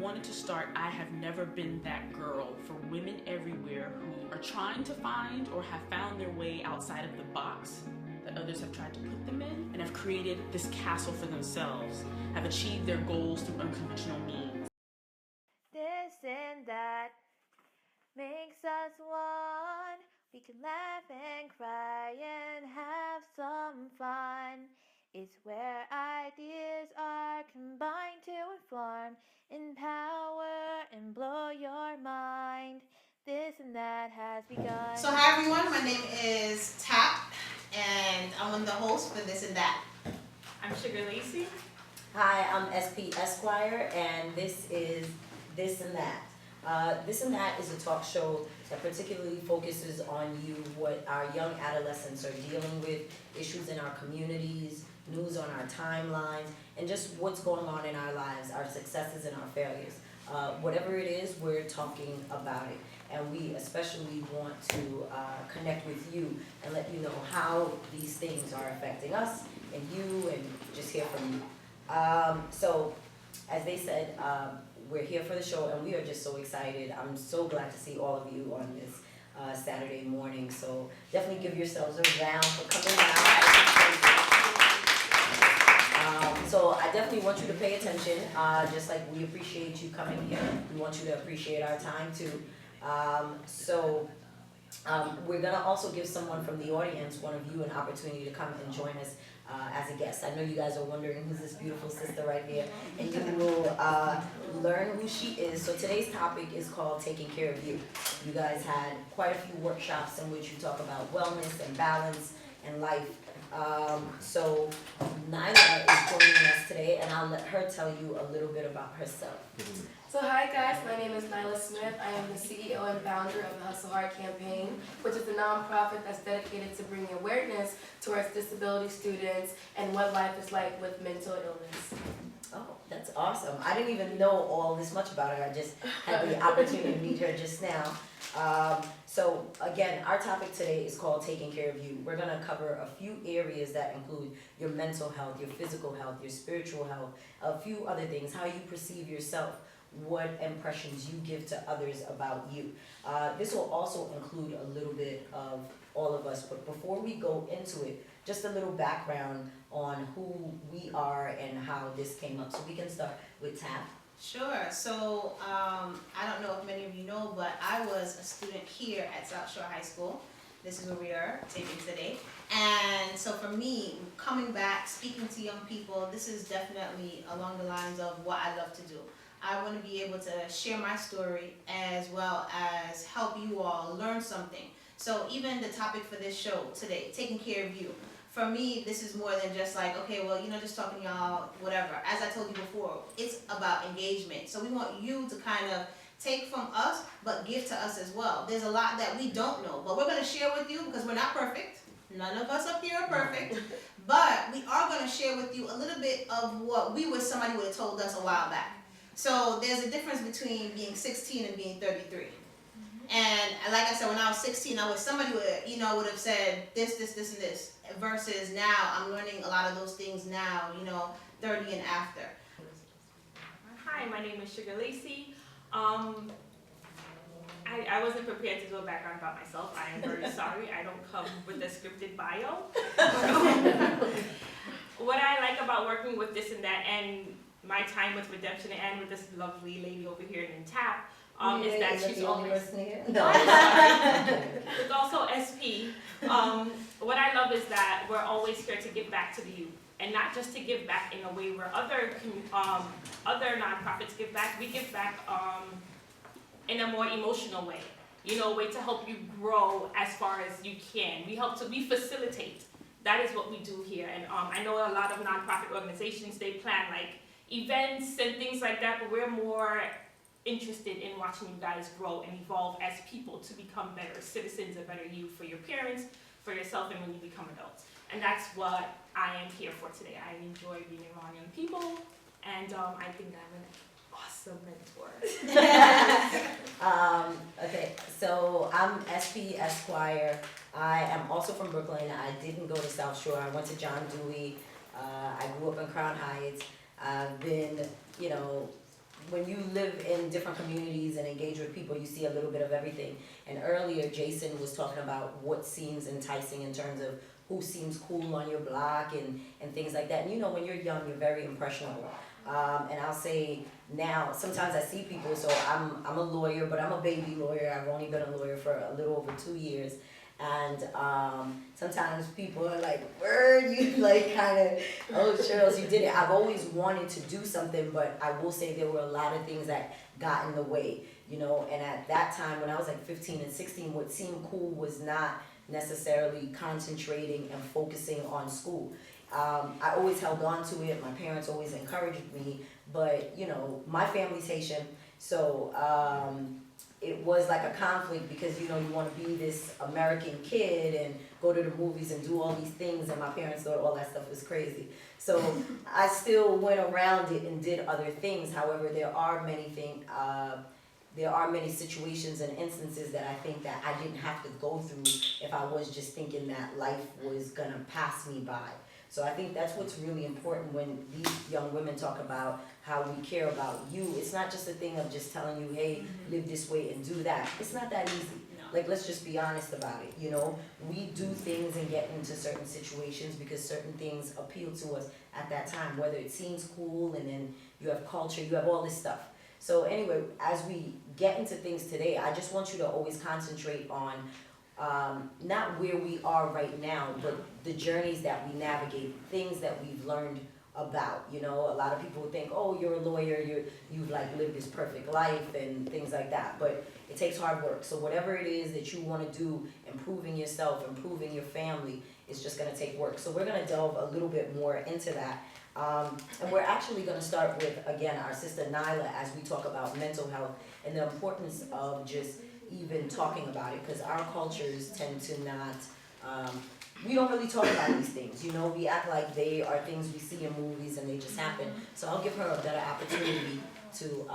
wanted to start I Have Never Been That Girl for women everywhere who are trying to find or have found their way outside of the box that others have tried to put them in and have created this castle for themselves, have achieved their goals through unconventional means. This and that makes us one. We can laugh and cry and have some fun. It's where ideas are combined to inform, empower, and blow your mind. This and that has begun. So hi everyone, my name is Tap, and I'm one of the hosts for This and That. I'm Sugar Lacey. Hi, I'm SP Esquire, and this is This and That. This and That is a talk show that particularly focuses on what our young adolescents are dealing with, issues in our communities, news on our timelines, and just what's going on in our lives, our successes and our failures. Whatever it is, we're talking about it. And we especially want to connect with you and let you know how these things are affecting us and you, and just hear from you. So, as they said, we're here for the show and we are just so excited. I'm so glad to see all of you on this Saturday morning. So definitely give yourselves a round for coming out. So I definitely want you to pay attention, just like we appreciate you coming here. We want you to appreciate our time too. We're going to also give someone from the audience, one of you, an opportunity to come and join us as a guest. I know you guys are wondering who's this beautiful sister right here, and you will learn who she is. So today's topic is called Taking Care of You. You guys had quite a few workshops in which you talk about wellness and balance and life. So Nyla is joining us today, and I'll let her tell you a little bit about herself. So hi guys, my name is Nyla Smith. I am the CEO and founder of the Hustle Hard Campaign, which is a nonprofit that's dedicated to bringing awareness towards disability students and what life is like with mental illness. Oh, that's awesome. I didn't even know all this much about her. I just had the opportunity to meet her just now. So again, our topic today is called Taking Care of You. We're going to cover a few areas that include your mental health, your physical health, your spiritual health, a few other things, how you perceive yourself, what impressions you give to others about you. This will also include a little bit of all of us, but before we go into it, just a little background on who we are and how this came up. So we can start with Tap. Sure. So I don't know if many of you know, but I was a student here at South Shore High School. This is where we are taping today. And so for me, coming back, speaking to young people, this is definitely along the lines of what I love to do. I want to be able to share my story as well as help you all learn something. So even the topic for this show today, taking care of you. For me, this is more than just like, okay, well, just talking to y'all, whatever. As I told you before, it's about engagement. So we want you to kind of take from us, but give to us as well. There's a lot that we don't know, but we're going to share with you because we're not perfect. None of us up here are perfect. But we are going to share with you a little bit of what we wish somebody would have told us a while back. So there's a difference between being 16 and being 33. And like I said, when I was 16, I wish somebody would have said this, and this. Versus now, I'm learning a lot of those things now, 30 and after. Hi, my name is Sugar Lacey. I wasn't prepared to do a background about myself. I am very sorry. I don't come with a scripted bio. What I like about working with This and That and my time with Redemption and with this lovely lady over here named Tap, is that she's always... No. It's also SP. What I love is that we're always here to give back to the youth, and not just to give back in a way where other nonprofits give back. We give back in a more emotional way, a way to help you grow as far as you can. We facilitate. That is what we do here, and I know a lot of nonprofit organizations, they plan like events and things like that, but we're more interested in watching you guys grow and evolve as people to become better citizens, a better you for your parents, for yourself, and when you become adults. And that's what I am here for today. I enjoy being around young people, and I think I'm an awesome mentor. Okay, so I'm SP Esquire. I am also from Brooklyn. I didn't go to South Shore. I went to John Dewey. I grew up in Crown Heights. I've been, when you live in different communities and engage with people, you see a little bit of everything. And earlier, Jason was talking about what seems enticing in terms of who seems cool on your block and things like that. And you know, when you're young, you're very impressionable. And I'll say now, sometimes I see people, so I'm a lawyer, but I'm a baby lawyer. I've only been a lawyer for a little over 2 years. And sometimes people are like, word, you like kind of, oh, Cheryl, you did it. I've always wanted to do something, but I will say there were a lot of things that got in the way, you know. And at that time, when I was like 15 and 16, what seemed cool was not necessarily concentrating and focusing on school. I always held on to it. My parents always encouraged me, but you know, my family's Haitian, so it was like a conflict because you know you want to be this American kid and go to the movies and do all these things, and my parents thought all that stuff was crazy. So I still went around it and did other things. However, there are many situations and instances that I think that I didn't have to go through if I was just thinking that life was gonna pass me by. So I think that's what's really important when these young women talk about how we care about you. It's not just a thing of just telling you, hey, live this way and do that. It's not that easy. No. Like, let's just be honest about it, you know? We do things and get into certain situations because certain things appeal to us at that time, whether it seems cool and then you have culture, you have all this stuff. So anyway, as we get into things today, I just want you to always concentrate on not where we are right now, but the journeys that we navigate, things that we've learned about. You know, a lot of people think, oh, you're a lawyer, you've like lived this perfect life and things like that, but it takes hard work. So whatever it is that you want to do, improving yourself, improving your family, is just going to take work. So we're going to delve a little bit more into that. And we're actually going to start with, again, our sister Nyla as we talk about mental health and the importance of just even talking about it, because our cultures tend to not, we don't really talk about these things, you know, we act like they are things we see in movies and they just happen. So I'll give her a better opportunity to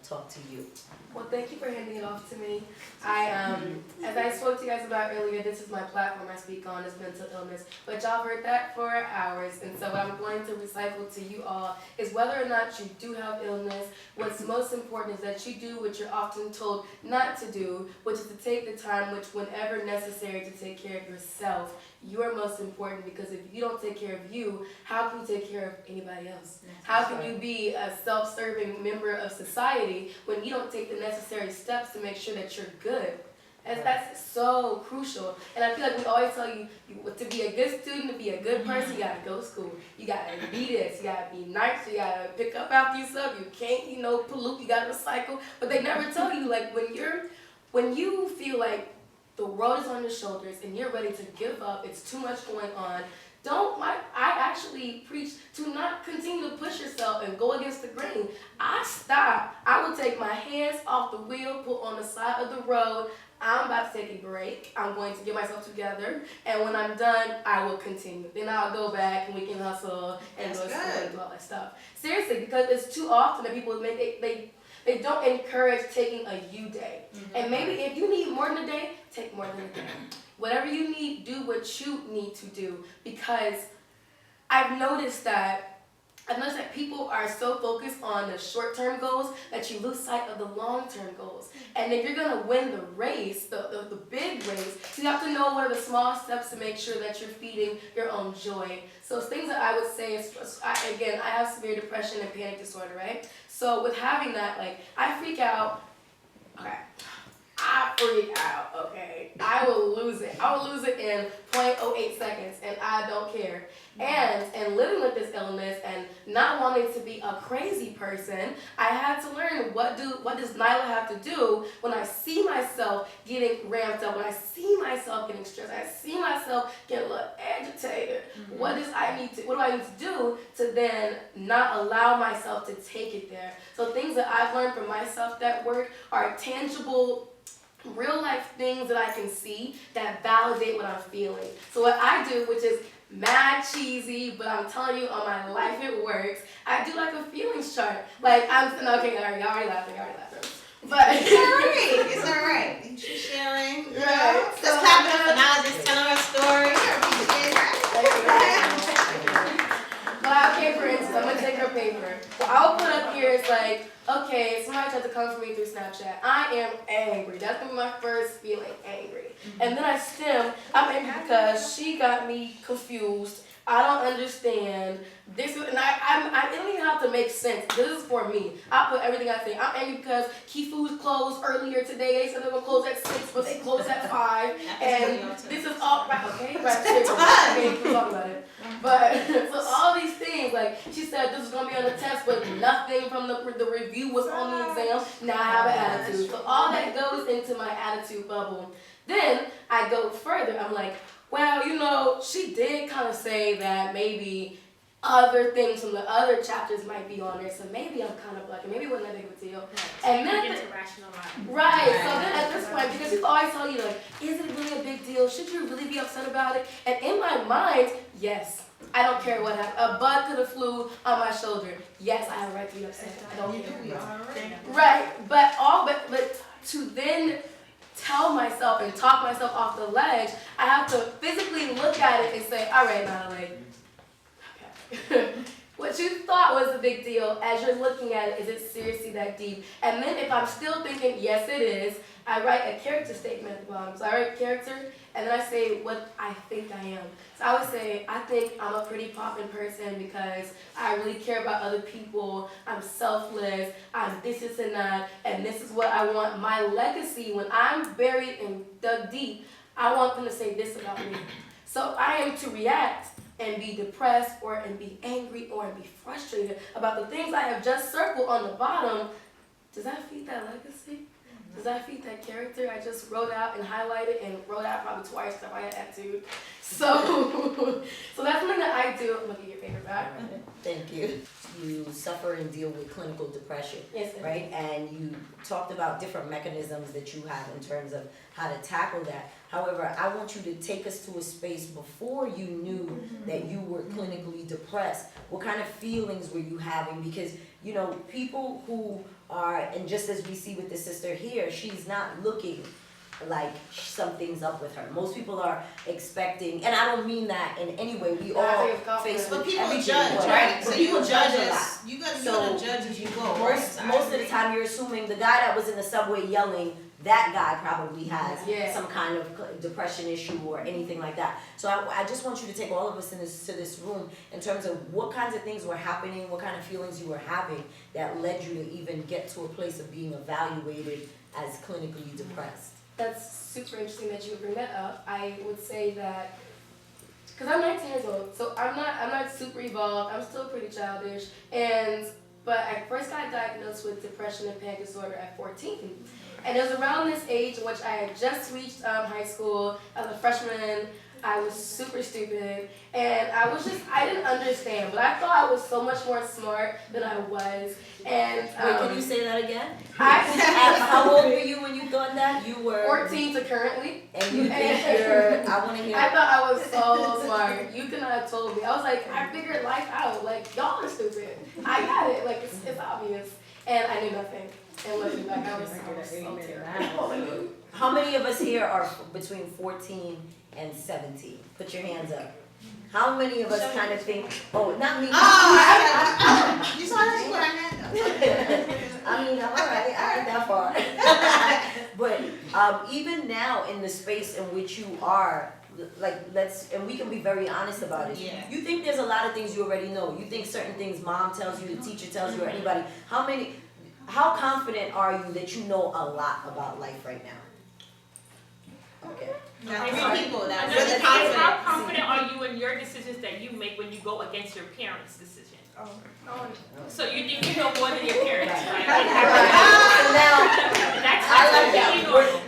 talk to you. Well, thank you for handing it off to me. As I spoke to you guys about earlier, this is my platform I speak on, is mental illness. But y'all heard that for hours, and so what I'm going to recycle to you all is whether or not you do have illness, what's most important is that you do what you're often told not to do, which is to take the time, which whenever necessary, to take care of yourself. You are most important, because if you don't take care of you, how can you take care of anybody else? How can you be a self-serving member of society when you don't take the necessary steps to make sure that you're good? That's so crucial. And I feel like we always tell you to be a good student, to be a good person, you gotta go to school. You gotta be this, you gotta be nice, you gotta pick up after yourself, you can't, pollute, you gotta recycle. But they never tell you, like, when you feel like the world is on your shoulders and you're ready to give up, it's too much going on, I actually preach to not continue to push yourself and go against the grain. I stop. I will take my hands off the wheel, put on the side of the road. I'm about to take a break. I'm going to get myself together, and when I'm done, I will continue. Then I'll go back and we can hustle and go to school and do all that stuff. Seriously, because it's too often that people they don't encourage taking a you day. And maybe if you need more than a day, take more than a day. Whatever you need, do what you need to do, because I've noticed that people are so focused on the short-term goals that you lose sight of the long-term goals. And if you're going to win the race, the big race, you have to know what are the small steps to make sure that you're feeding your own joy. So things that I would say is, I have severe depression and panic disorder, right? So with having that, like, I freak out. Okay. I freak out, okay? I will lose it. I will lose it in 0.08 seconds, and I don't care. And living with this illness and not wanting to be a crazy person, I had to learn what does Nyla have to do when I see myself getting ramped up, when I see myself getting stressed, I see myself getting a little agitated. What do I need to do to then not allow myself to take it there? So things that I've learned for myself that work are tangible, real life things that I can see that validate what I'm feeling. So what I do, which is mad cheesy, but I'm telling you, on my life it works, I do like a feelings chart. Like, y'all already laughing. But it's all right. She's sharing. Right. Just clapping up and now just telling her story. But okay, for instance, I'm gonna take her paper. What I'll put up here is like, okay, somebody tried to come for me through Snapchat. I am angry. That's gonna be my first feeling, angry. And then I'm angry because she got me confused. I don't understand. It don't even have to make sense. This is for me. I put everything I say. I'm angry because Key Food closed earlier today. They said they were gonna close at 6, but they closed at 5. And this is all right. Okay, right. Okay, we'll talk about it. But so all these things, like she said, this is gonna be on the test, but nothing from the review was on the exam. Now I have an attitude. So all that goes into my attitude bubble. Then I go further. I'm like, well, she did kind of say that maybe other things from the other chapters might be on there, so maybe I'm kind of lucky. Maybe it wasn't that big of a deal. So and you then begin to rationalize. Right. So then at this point, because people always tell you, like, is it really a big deal? Should you really be upset about it? And in my mind, yes. I don't care what happened. A bug could have flew on my shoulder. Yes, I have a right to be upset. I don't care. Right. But to then tell myself and talk myself off the ledge, I have to physically look at it and say, all right, Natalie, okay. What you thought was a big deal, as you're looking at it, is it seriously that deep? And then if I'm still thinking, yes, it is, I write a character statement at the bottom. So I write character, and then I say what I think I am. So I would say, I think I'm a pretty poppin' person because I really care about other people. I'm selfless. I'm this and that, and this is what I want my legacy. When I'm buried and dug deep, I want them to say this about me. So I am to react and be depressed and be angry or be frustrated about the things I have just circled on the bottom. Does that feed that legacy? Does that feed that character I just wrote out and highlighted and wrote out probably twice because I had attitude? So that's something that I do. I'm going to get your paper back. Thank you. You suffer and deal with clinical depression, yes, right? And you talked about different mechanisms that you have in terms of how to tackle that. However, I want you to take us to a space before you knew that you were clinically depressed. What kind of feelings were you having? Because, people who are, and just as we see with the sister here, she's not looking like something's up with her. Most people are expecting, and I don't mean that in any way. We all face with people everything, judge, right? So people judge a lot. you gotta judge as you go. Most of the time, you're assuming the guy that was in the subway yelling, that guy probably has some kind of depression issue or anything like that. So I just want you to take all of us to this room in terms of what kinds of things were happening, what kind of feelings you were having that led you to even get to a place of being evaluated as clinically depressed. That's super interesting that you would bring that up. I would say that, because I'm 19 years old, so I'm not super evolved. I'm still pretty childish, but I first got diagnosed with depression and panic disorder at 14. And it was around this age in which I had just reached high school. As a freshman, I was super stupid, and I didn't understand, but I thought I was so much more smart than I was. And wait, can you say that again? How old were you when you thought that? You were 14 to currently. And you think I want to hear. I thought I was so smart. You could not have told me. I was like, I figured life out. Like, y'all are stupid. I got it. Like, it's obvious. And I knew nothing. And looking back, I was so terrible. How many of us here are between 14 and 17? Put your hands up. How many of us kind of think, oh, not me. You saw this? Put our hand up. I mean, I'm all right. I ain't that far. But even now in the space in which you are, and we can be very honest about it. Yeah. You think there's a lot of things you already know. You think certain things mom tells you, the teacher tells you, or anybody. How confident are you that you know a lot about life right now? Okay. Three people that Another really thing is, confident. how confident are you in your decisions that you make when you go against your parents' decision? So you think you know more than your parents, right? So now, That's I like that. normal.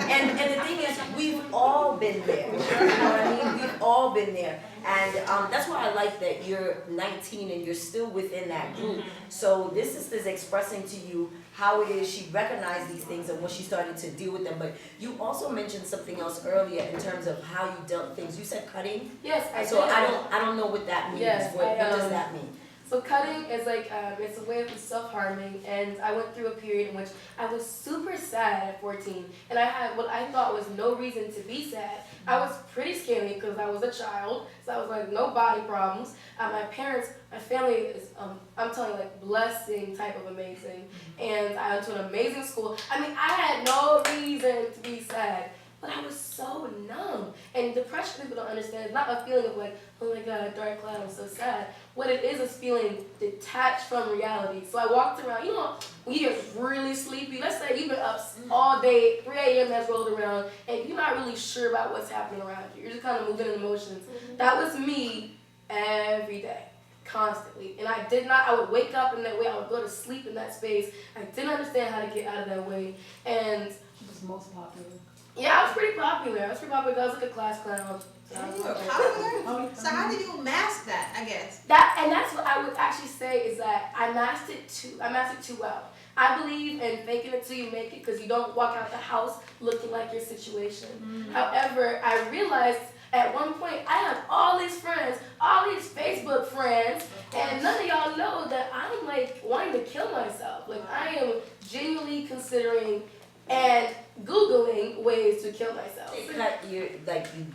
And the thing is, we've all been there. You know what I mean? We've all been there. And that's why I like that you're 19 and you're still within that group. So this is expressing to you how it is she recognized these things and when she started to deal with them. But you also mentioned something else earlier in terms of how you dealt with things. You said cutting? Yes, I So did. I don't know what that means. Yes, what does that mean? So cutting is like, it's a way of self-harming, and I went through a period in which I was super sad at 14, and I had what I thought was no reason to be sad. I was pretty skinny because I was a child, so I was like, no body problems. My parents, my family is, I'm telling you, like, blessing type of amazing, and I went to an amazing school. I mean, I had no reason to be sad. But I was so numb. And depression, people don't understand, it's not a feeling of like, oh my God, dark cloud, I'm so sad. What it is feeling detached from reality. So I walked around, you know, when you get really sleepy, let's say you've been up all day, 3 a.m. has rolled around, and you're not really sure about what's happening around you. You're just kind of moving in emotions. That was me every day, constantly. And I would wake up in that way, I would go to sleep in that space. I didn't understand how to get out of that way. And It was most popular. yeah, I was pretty popular. I was like a class clown. So I was You were popular. popular? So how did you mask that, I guess? That's what I would actually say is that I masked it too well. I believe in faking it till you make it, because you don't walk out the house looking like your situation. However, I realized at one point I have all these friends, all these Facebook friends, and none of y'all know that I'm like wanting to kill myself. Like I am genuinely considering and Googling ways to kill myself. You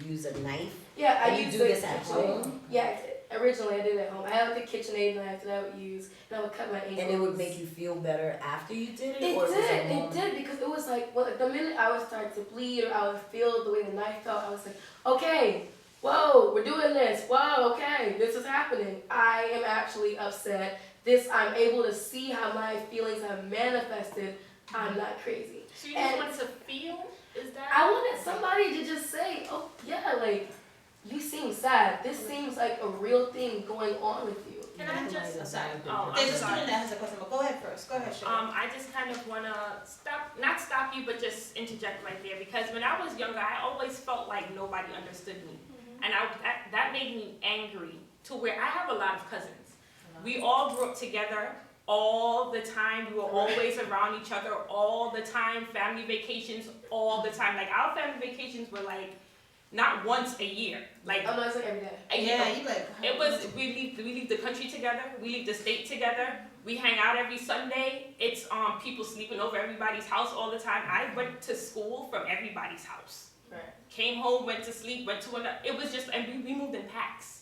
use a knife? Yeah, I And you used do it this at home? Yeah, originally I did it at home. I had like a KitchenAid knife that I would use, and I would cut my ankles. And it would make you feel better after you did it? It did, because it was like, well, the minute I would start to bleed or I would feel the way the knife felt, I was like, okay, whoa, we're doing this. Whoa, okay, this is happening. I am actually upset. I'm able to see how my feelings have manifested. I'm not crazy. So you just want to feel? Is that? I wanted somebody to just say, oh, yeah, like, you seem sad. This seems like a real thing going on with you. Can I just? There's a I'm student sorry. that has a question, but go ahead first. Go ahead, Sugar. I just kind of want to not stop you, but just interject right there, because when I was younger, I always felt like nobody understood me. And that made me angry, to where I have a lot of cousins. We all grew up together all the time. We were always around each other all the time. Family vacations all the time. Like our family vacations were like not once a year. Like Oh no, it's like every day. Yeah, you like. it was. We leave the country together. We leave the state together. We hang out every Sunday. It's people sleeping over everybody's house all the time. I went to school from everybody's house. Right. Came home, went to sleep, went to another. It was just, and we moved in packs.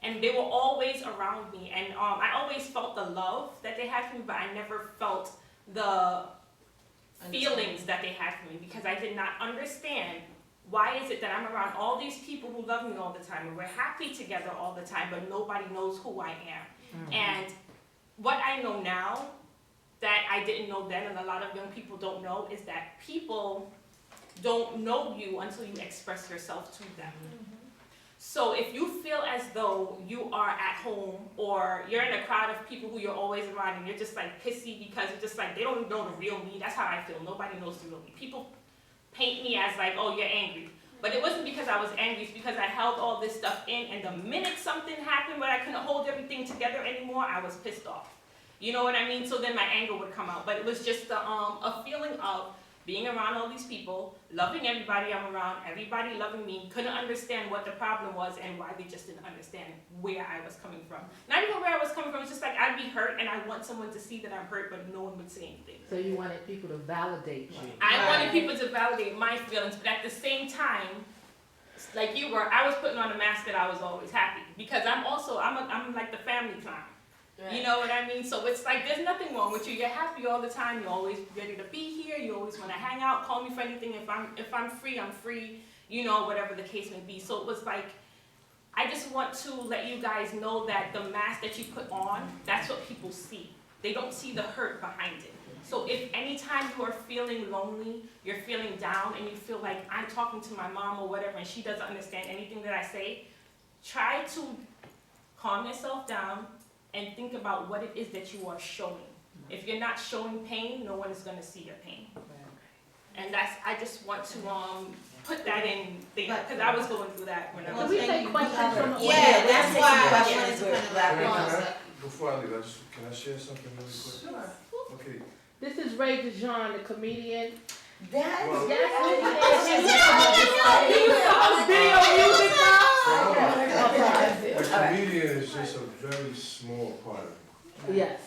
And they were always around me, and I always felt the love that they had for me, but I never felt the feelings that they had for me, because I did not understand why is it that I'm around all these people who love me all the time, and we're happy together all the time, but nobody knows who I am. And what I know now that I didn't know then, and a lot of young people don't know, is that people don't know you until you express yourself to them. So if you feel as though you are at home, or you're in a crowd of people who you're always around, and you're just like pissy because it's just like they don't know the real me, that's how I feel. Nobody knows the real me. People paint me as like, oh, you're angry. But it wasn't because I was angry, it's because I held all this stuff in, and the minute something happened where I couldn't hold everything together anymore, I was pissed off. You know what I mean? So then my anger would come out. But it was just a feeling of being around all these people, loving everybody I'm around, everybody loving me, couldn't understand what the problem was and why they just didn't understand where I was coming from. Not even where I was coming from, it's just like I'd be hurt and I want someone to see that I'm hurt, but no one would say anything. So you wanted people to validate you. I wanted people to validate my feelings, but at the same time, like you were, I was putting on a mask that I was always happy, because I'm like the family clown. Right. You know what I mean? So it's like there's nothing wrong with you. You're happy all the time. You're always ready to be here. You always want to hang out. Call me for anything. If I'm free, I'm free. You know, whatever the case may be. So it was like, I just want to let you guys know that the mask that you put on, that's what people see. They don't see the hurt behind it. So if anytime you are feeling lonely, you're feeling down, and you feel like I'm talking to my mom or whatever, and she doesn't understand anything that I say, try to calm yourself down and think about what it is that you are showing. If you're not showing pain, no one is going to see your pain. And I just want to put that in there, because I was going through that when I Can was we take questions from the Yeah, that's why I questions. wanted to kind of like Before I leave, can I share something really quick? Sure. Okay. This is Ray DeJean, the comedian. That's Well- Yes, A comedian is just a very small part of Yes,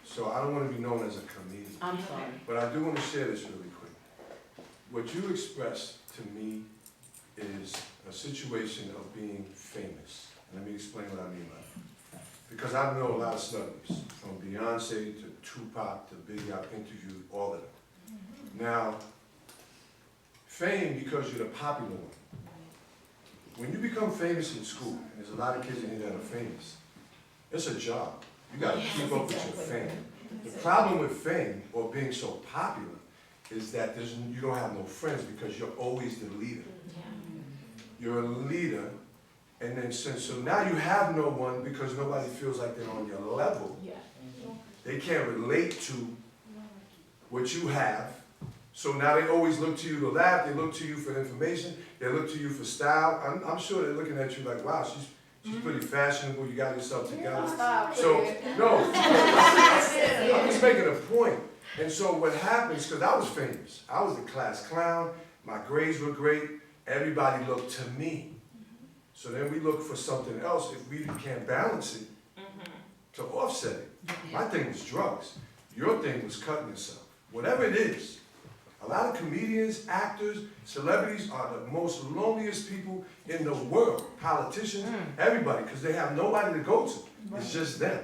So I don't want to be known as a comedian. I'm sorry. But I do want to share this really quick. What you expressed to me is a situation of being famous. And let me explain what I mean by that. Because I know a lot of celebrities, from Beyonce to Tupac to Biggie. I've interviewed all of them. Now, fame because you're the popular one. When you become famous in school, and there's a lot of kids in here that are famous, it's a job. You gotta keep up with your fame. The problem with fame or being so popular is that you don't have no friends because you're always the leader. You're a leader, and then so now you have no one because nobody feels like they're on your level. They can't relate to what you have. So now they always look to you to laugh, they look to you for information, they look to you for style. I'm sure they're looking at you like, wow, she's pretty fashionable, you got yourself together. So, no, I'm just making a point. And so what happens, because I was famous, I was the class clown, my grades were great, everybody looked to me. So then we look for something else if we can't balance it to offset it. My thing was drugs, your thing was cutting yourself. Whatever it is, a lot of comedians, actors, celebrities are the most loneliest people in the world. Politicians, everybody, because they have nobody to go to. It's just them.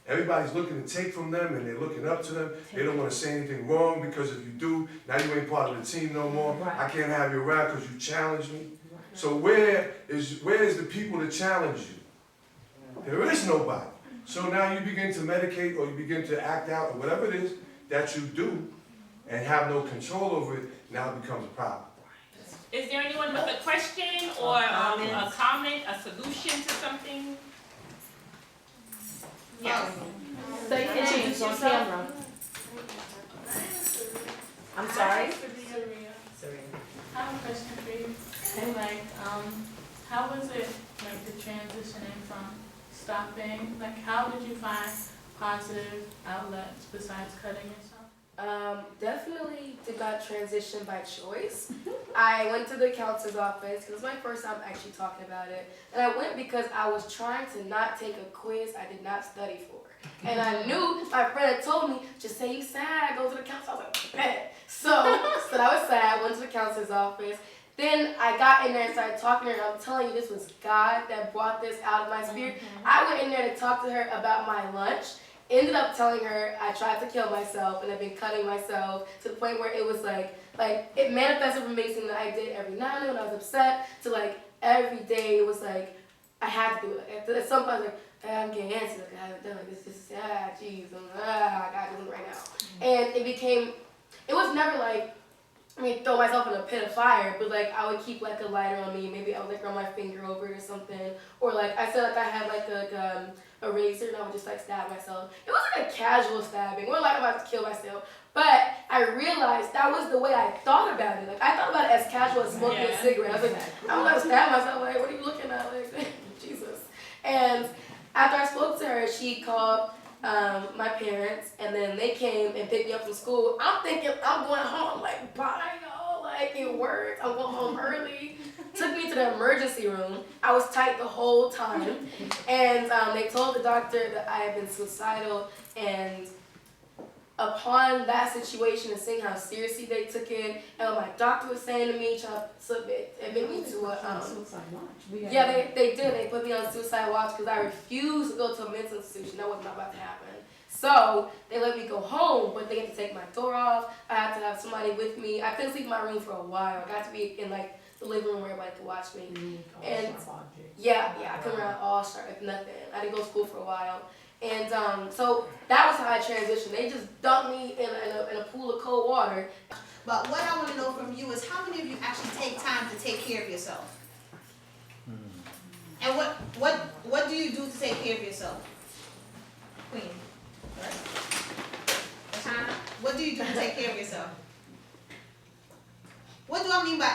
Everybody's looking to take from them and they're looking up to them. They don't want to say anything wrong because if you do, now you ain't part of the team no more. I can't have you around because you challenged me. So where is the people that challenge you? There is nobody. So now you begin to medicate or you begin to act out or whatever it is that you do and have no control over it, now it becomes a problem. Is there anyone with a question or a comment, a solution to something? Yes. Say your name on camera. I'm sorry? Serena. I have a question for you. And how was it, the transitioning from stopping? How did you find positive outlets besides cutting yourself? Definitely did not transition by choice. I went to the counselor's office because it was my first time actually talking about it. And I went because I was trying to not take a quiz I did not study for. And I knew my friend had told me, just say you sad, go to the counselor. I was like, bet. So I was sad, went to the counselor's office. Then I got in there and started talking to her, and I'm telling you, this was God that brought this out of my spirit. I went in there to talk to her about my lunch. Ended up telling her I tried to kill myself and I've been cutting myself to the point where it was like it manifested from being something that I did every now and then when I was upset to every day it was like I had to do it. At some point I was like, I'm getting antsy, I haven't done it. This is jeez, I gotta do it right now. And it was never throw myself in a pit of fire, but I would keep a lighter on me. Maybe I would run my finger over it or something. Or I said I had a razor and I would just stab myself. It wasn't a casual stabbing. It wasn't I'm about to kill myself. But I realized that was the way I thought about it. I thought about it as casual as smoking a cigarette. I was I'm about to stab myself. What are you looking at? Jesus. And after I spoke to her, she called my parents, and then they came and picked me up from school. I'm thinking I'm going home, bye, y'all, it worked. I'm going home early. Took me to the emergency room. I was tight the whole time, and they told the doctor that I had been suicidal, and upon that situation and seeing how seriously they took it, and what my doctor was saying to me, trying to admit me to a they did. They put me on suicide watch because I refused to go to a mental institution. That was not about to happen. So they let me go home, but they had to take my door off. I had to have somebody with me. I couldn't sleep in my room for a while. I got to be in the living room where everybody could watch me. And I couldn't run all sharp, nothing. I didn't go to school for a while. And so that was how I transitioned. They just dumped me in a pool of cold water. But what I want to know from you is how many of you actually take time to take care of yourself? And what do you do to take care of yourself? Queen. What do you do to take care of yourself? What do I mean by,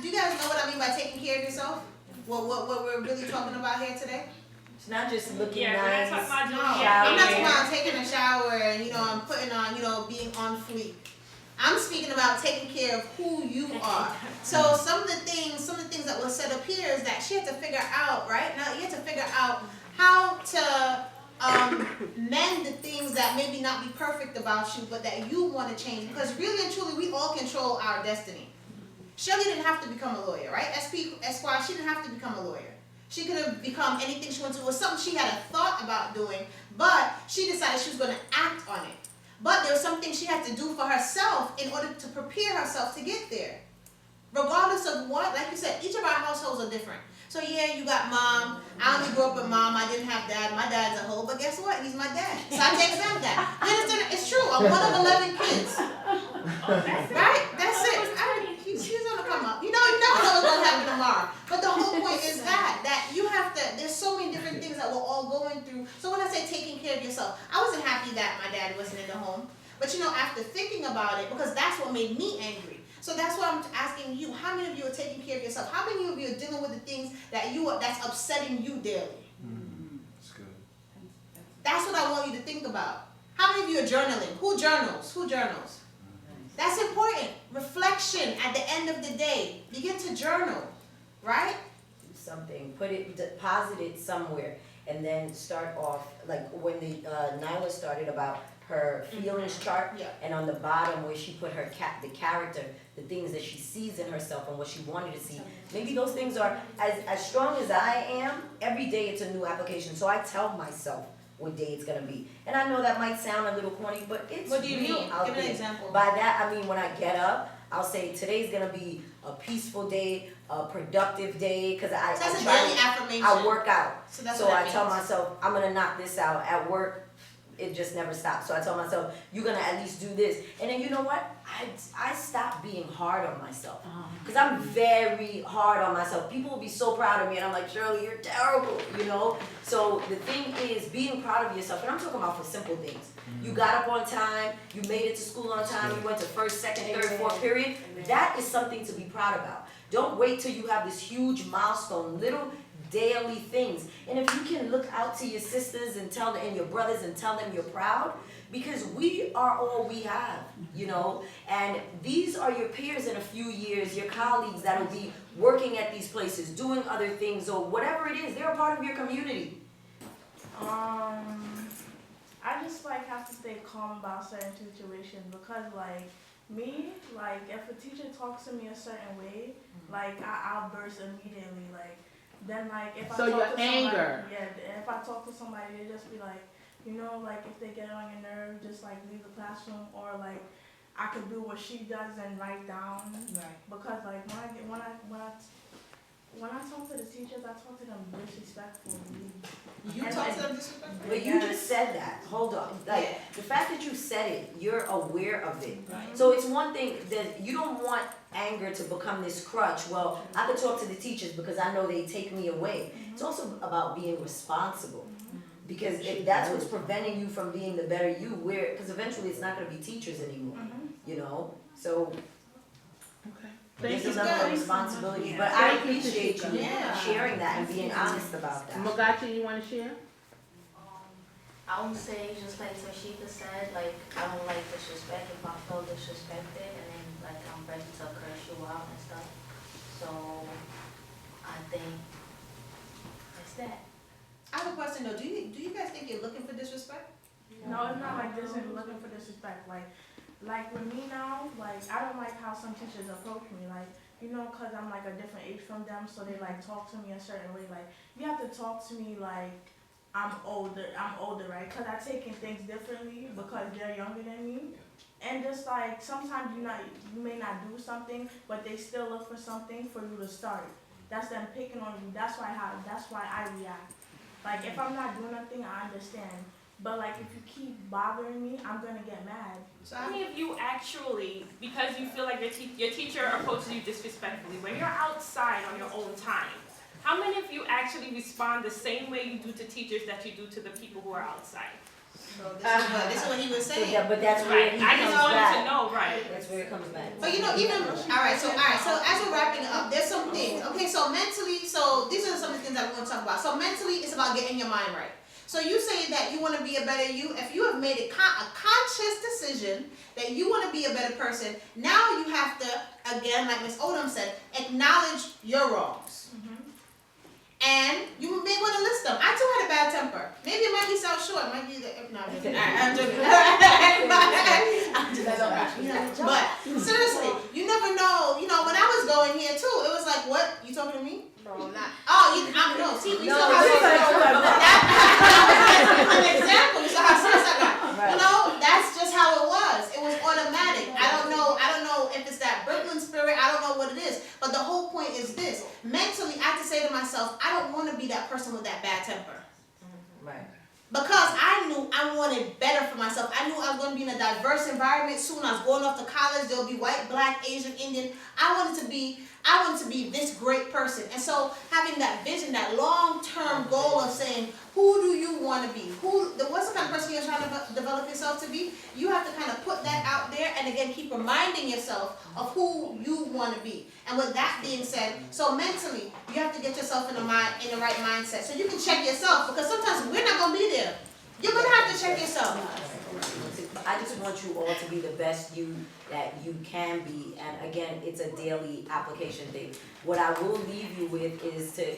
do you guys know what I mean by taking care of yourself? What we're really talking about here today? It's not just looking nice. nice. I'm not talking about taking a shower and, I'm putting on, being on fleek. I'm speaking about taking care of who you are. So some of the things that were set up here is that she had to figure out, right? Now you have to figure out how to mend the things that maybe not be perfect about you, but that you want to change. Because really and truly, we all control our destiny. Shirley didn't have to become a lawyer, right? Esquire, she didn't have to become a lawyer. She could have become anything she wanted to. It was something she had a thought about doing, but she decided she was going to act on it. But there was something she had to do for herself in order to prepare herself to get there. Regardless of what, like you said, each of our households are different. So yeah, you got mom. I only grew up with mom. I didn't have dad. My dad's a hoe, but guess what? He's my dad. So I take them dad. You understand? It's true. I'm one of 11 kids. Right? That's it. She's gonna come up. You never know what's gonna happen tomorrow. But the whole point is that you have to. There's so many different things that we're all going through. So when I say taking care of yourself, I wasn't happy that my dad wasn't in the home. But after thinking about it, because that's what made me angry. So that's why I'm asking you, how many of you are taking care of yourself? How many of you are dealing with the things that's upsetting you daily? That's good. That's what I want you to think about. How many of you are journaling? Who journals? That's important. Reflection at the end of the day. Begin to journal, right? Do something, deposit it somewhere, and then start off, like when Nyla started about her feelings chart, and on the bottom where she put her the character, the things that she sees in herself and what she wanted to see. Maybe those things are as strong as I am. Every day it's a new application, so I tell myself what day it's gonna be. And I know that might sound a little corny, but it's what do you real mean? out Give there. an example. By that I mean when I get up, I'll say today's gonna be a peaceful day, a productive day, because that's a daily affirmation. I work out. So I tell myself I'm gonna knock this out at work. It just never stops. So I told myself, you're gonna at least do this. And then you know what? I stopped being hard on myself. Because I'm very hard on myself. People will be so proud of me and I'm like, Shirley, you're terrible, So the thing is being proud of yourself, and I'm talking about for simple things. You got up on time, you made it to school on time, you went to first, second, third, fourth period. That is something to be proud about. Don't wait till you have this huge milestone, little daily things. And if you can look out to your sisters and your brothers and tell them you're proud, because we are all we have, and these are your peers in a few years, your colleagues that'll be working at these places, doing other things or whatever it is. They're a part of your community. I just have to stay calm about certain situations because me, if a teacher talks to me a certain way, I'll burst immediately. Then if I So talk your to somebody, anger. if I talk to somebody, they just be like, if they get on your nerve, just leave the classroom, or I could do what she does and write down. Right. Because when I talk to the teachers, I talk to them disrespectfully. You talk to them disrespectfully? But you just said that. Hold on. The fact that you said it, you're aware of it. Right. So it's one thing that you don't want anger to become this crutch. Well, I could talk to the teachers because I know they take me away. It's also about being responsible. Because if that's what's preventing you from being the better you, because eventually it's not going to be teachers anymore. So Thank there's you. a level of responsibility. But I appreciate you Yeah. sharing that and being honest about that. Mogachi, you want to share? I would say, just like Toshika said, I don't like disrespect. If I feel disrespected, and then I'm ready to curse you out and stuff. So I think that's that. I have a question though. Do you guys think you're looking for disrespect? No, it's not like this and looking for disrespect. Like with me now, I don't like how some teachers approach me. Cause I'm a different age from them, so they talk to me a certain way. You have to talk to me I'm older, right? Cause I take in things differently because they're younger than me. And just sometimes you may not do something, but they still look for something for you to start. That's them picking on you. That's why I react. If I'm not doing nothing, I understand. But if you keep bothering me, I'm gonna get mad. So how many of you actually, because you feel like your teacher approaches you disrespectfully, when you're outside on your own time, how many of you actually respond the same way you do to teachers that you do to the people who are outside? So this is what he was saying. Yeah, but that's where Right. he I comes just wanted back. to know, right? That's where it comes back. But all right, so as we're wrapping up, there's some things. Okay, so mentally, these are some of the things that we want to talk about. So mentally, it's about getting your mind right. So you say that you want to be a better you. If you have made a conscious decision that you want to be a better person, now you have to, again, like Ms. Odom said, acknowledge your wrongs. And you may want to list them. I too had a bad temper. Maybe it might be South Shore. It might be the. No, I'm joking. But seriously, you never know. You know, when I was going here too, it was like, what? You talking to me? No, I'm not. Oh, no. See, you saw how No, an example. You saw how serious I got. You know, that's just how it was. It was automatic. I don't know if it's that Brooklyn spirit. I don't know what it is. But the whole point is this. Mentally, I have to say to myself, I don't want to be that person with that bad temper. Right. Because I knew I wanted better for myself. I knew I was going to be in a diverse environment soon. I was going off to college. There'll be white, black, Asian, Indian. I wanted to be this great person. And so having that vision, that long-term goal of saying, who do you want to be? What's the kind of person you're trying to develop yourself to be? You have to kind of put that out there and again keep reminding yourself of who you want to be. And with that being said, so mentally, you have to get yourself in the right mindset. So you can check yourself because sometimes we're not going to be there. You're going to have to check yourself. I just want you all to be the best you that you can be, and again, it's a daily application thing. What I will leave you with is to,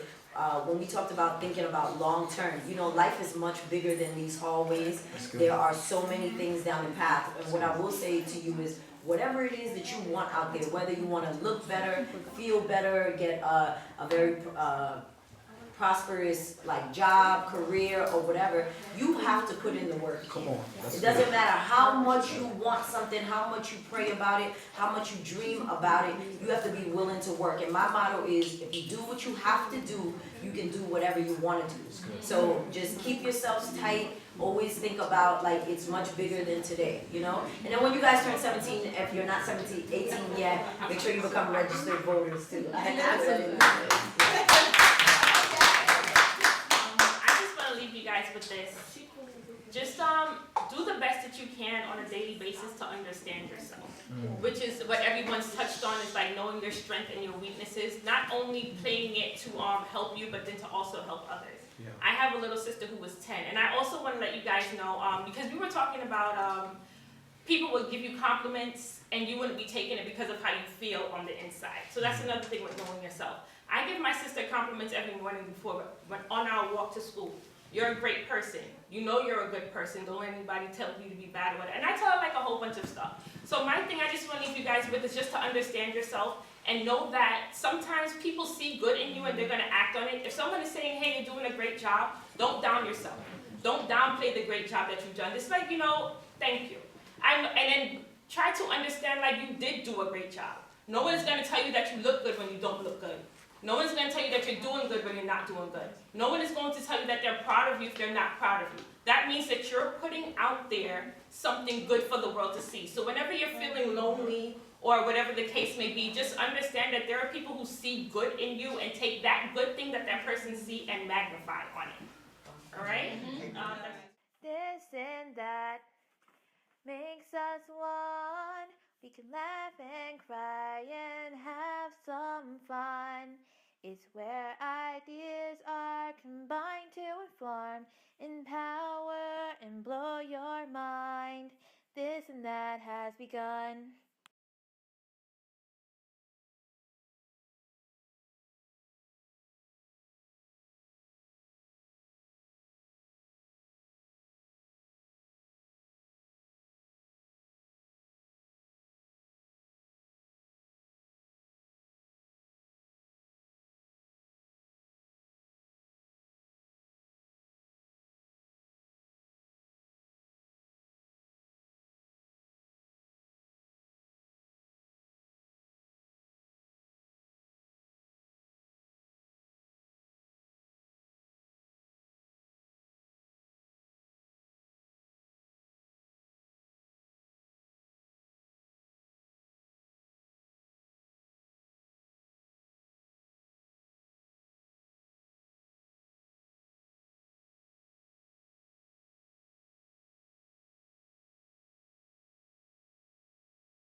when we talked about thinking about long term, you know, life is much bigger than these hallways. There are so many things down the path, and what I will say to you is, whatever it is that you want out there, whether you want to look better, feel better, get a very prosperous job, career, or whatever, you have to put in the work. Come on. It doesn't matter how much you want something, how much you pray about it, how much you dream about it, you have to be willing to work. And my motto is, if you do what you have to do, you can do whatever you want to do. So just keep yourselves tight. Always think about it's much bigger than today, you know? And then when you guys turn 17, if you're not 18 yet, make sure you become registered voters too. You guys with this. Just do the best that you can on a daily basis to understand yourself, which is what everyone's touched on, is knowing your strength and your weaknesses, not only playing it to help you, but then to also help others. Yeah. I have a little sister who was 10, and I also want to let you guys know, because we were talking about people would give you compliments and you wouldn't be taking it because of how you feel on the inside. So that's another thing with knowing yourself. I give my sister compliments every morning on our walk to school. You're a great person. You know you're a good person. Don't let anybody tell you to be bad or whatever. And I tell her a whole bunch of stuff. So my thing I just want to leave you guys with is just to understand yourself and know that sometimes people see good in you and they're going to act on it. If someone is saying, hey, you're doing a great job, don't down yourself. Don't downplay the great job that you've done. Just thank you. And then try to understand you did do a great job. No one's going to tell you that you look good when you don't look good. No one's going to tell you that you're doing good when you're not doing good. No one is going to tell you that they're proud of you if they're not proud of you. That means that you're putting out there something good for the world to see. So whenever you're feeling lonely or whatever the case may be, just understand that there are people who see good in you and take that good thing that person sees and magnify on it. All right? This and that makes us one. We can laugh and cry and have some fun. It's where ideas are combined to inform, empower, and blow your mind. This and that has begun.